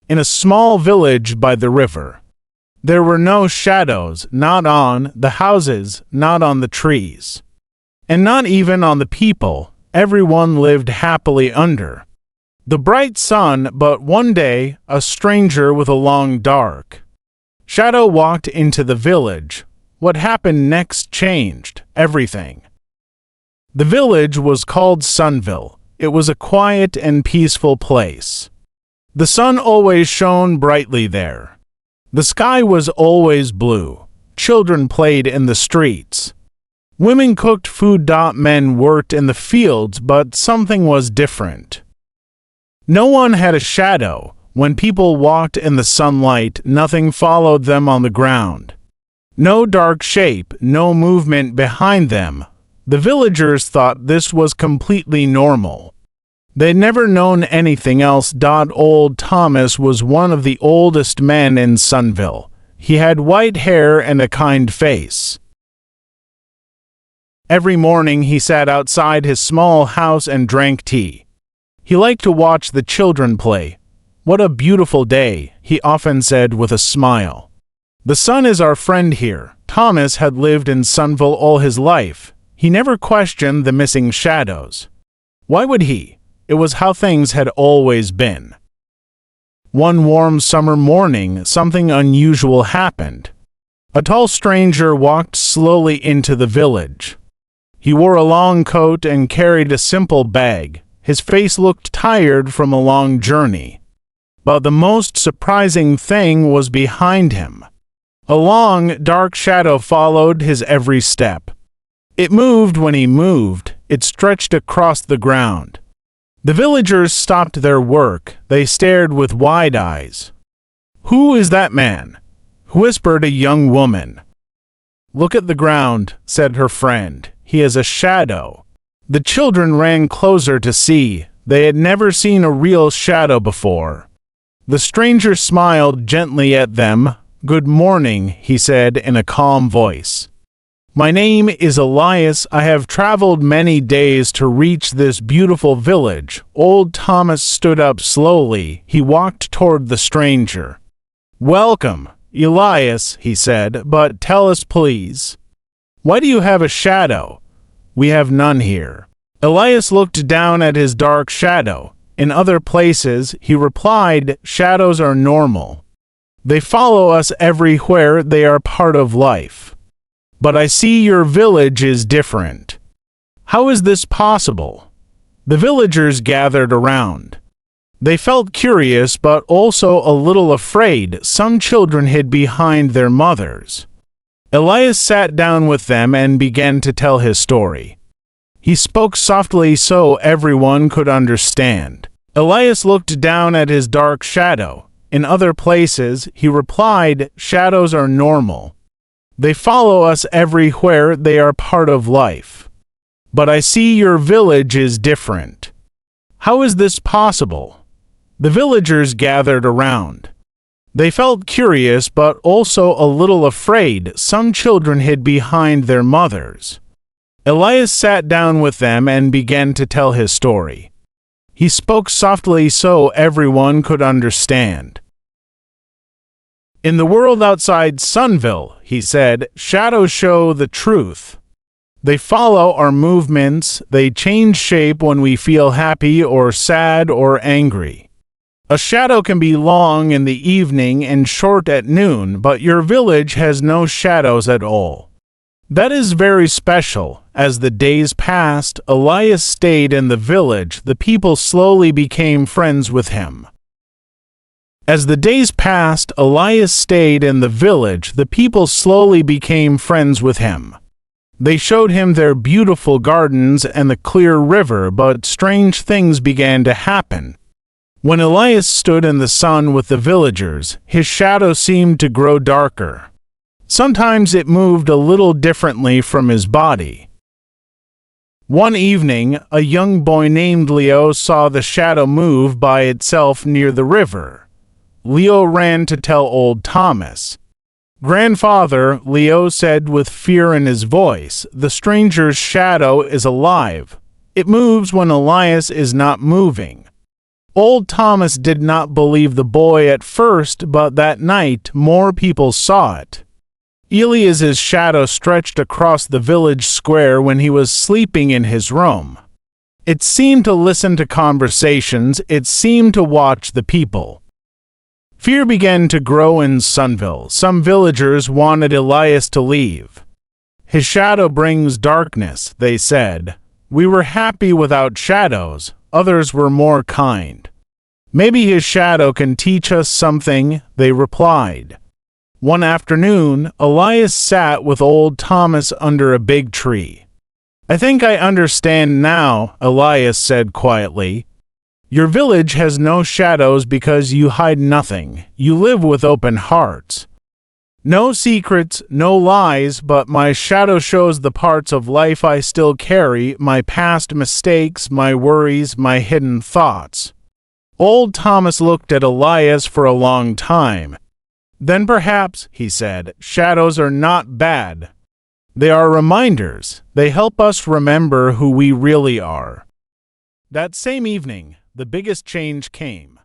in a small village by the river. There were no shadows, not on the houses, not on the trees, and not even on the people. Everyone lived happily under the bright sun, but one day a stranger with a long dark shadow walked into the village. What happened next changed everything. The village was called Sunville. It was a quiet and peaceful place. The sun always shone brightly there. The sky was always blue. Children played in the streets. Women cooked food. Men worked in the fields, but something was different. No one had a shadow. When people walked in the sunlight, nothing followed them on the ground. No dark shape, no movement behind them. The villagers thought this was completely normal. They'd never known anything else. Old Thomas was one of the oldest men in Sunville. He had white hair and a kind face. Every morning he sat outside his small house and drank tea. He liked to watch the children play. "What a beautiful day," he often said with a smile. "The sun is our friend here." Thomas had lived in Sunville all his life. He never questioned the missing shadows. Why would he? It was how things had always been. One warm summer morning, something unusual happened. A tall stranger walked slowly into the village. He wore a long coat and carried a simple bag. His face looked tired from a long journey. But the most surprising thing was behind him. A long, dark shadow followed his every step. It moved when he moved. It stretched across the ground. The villagers stopped their work. They stared with wide eyes. "Who is that man?" whispered a young woman. "Look at the ground," said her friend. "He is a shadow." The children ran closer to see. They had never seen a real shadow before. The stranger smiled gently at them. "Good morning," he said in a calm voice. "My name is Elias. I have traveled many days to reach this beautiful village." Old Thomas stood up slowly. He walked toward the stranger. "Welcome, Elias," he said, "but tell us please, why do you have a shadow? We have none here." Elias looked down at his dark shadow. "In other places," he replied, "shadows are normal. They follow us everywhere. They are part of life. But I see your village is different. How is this possible?" The villagers gathered around. They felt curious but also a little afraid. Some children hid behind their mothers. Elias sat down with them and began to tell his story. He spoke softly so everyone could understand. Elias looked down at his dark shadow. "In other places," he replied, "shadows are normal. They follow us everywhere. They are part of life. But I see your village is different. How is this possible?" The villagers gathered around. They felt curious but also a little afraid. Some children hid behind their mothers. Elias sat down with them and began to tell his story. He spoke softly so everyone could understand. "In the world outside Sunville," he said, "shadows show the truth. They follow our movements. They change shape when we feel happy or sad or angry. A shadow can be long in the evening and short at noon, but your village has no shadows at all. That is very special." As the days passed, Elias stayed in the village. The people slowly became friends with him. As the days passed, Elias stayed in the village. The people slowly became friends with him. They showed him their beautiful gardens and the clear river, but strange things began to happen. When Elias stood in the sun with the villagers, his shadow seemed to grow darker. Sometimes it moved a little differently from his body. One evening, a young boy named Leo saw the shadow move by itself near the river. Leo ran to tell old Thomas. "Grandfather," Leo said with fear in his voice, "the stranger's shadow is alive. It moves when Elias is not moving." Old Thomas did not believe the boy at first, but that night more people saw it. Elias's shadow stretched across the village square when he was sleeping in his room. It seemed to listen to conversations, it seemed to watch the people. Fear began to grow in Sunville. Some villagers wanted Elias to leave. His shadow brings darkness, they said. We were happy without shadows, others were more kind. Maybe his shadow can teach us something, they replied. One afternoon, Elias sat with old Thomas under a big tree. I think I understand now, Elias said quietly. Your village has no shadows because you hide nothing. You live with open hearts. No secrets, no lies, but my shadow shows the parts of life I still carry, my past mistakes, my worries, my hidden thoughts. Old Thomas looked at Elias for a long time. Then perhaps, he said, shadows are not bad. They are reminders. They help us remember who we really are. That same evening, the biggest change came.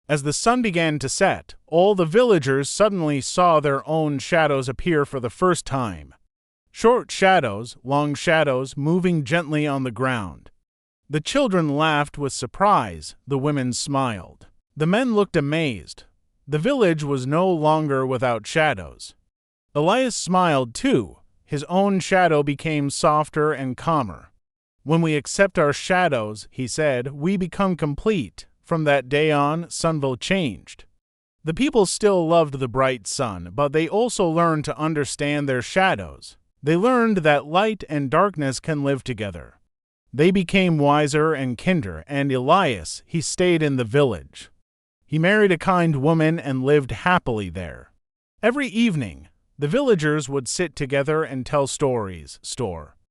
As the sun began to set, all the villagers suddenly saw their own shadows appear for the first time. Short shadows, long shadows, moving gently on the ground. The children laughed with surprise, the women smiled. The men looked amazed. The village was no longer without shadows. Elias smiled too. His own shadow became softer and calmer. When we accept our shadows, he said, we become complete. From that day on, Sunville changed. The people still loved the bright sun, but they also learned to understand their shadows. They learned that light and darkness can live together. They became wiser and kinder, and Elias, he stayed in the village. He married a kind woman and lived happily there. Every evening, the villagers would sit together and tell stories.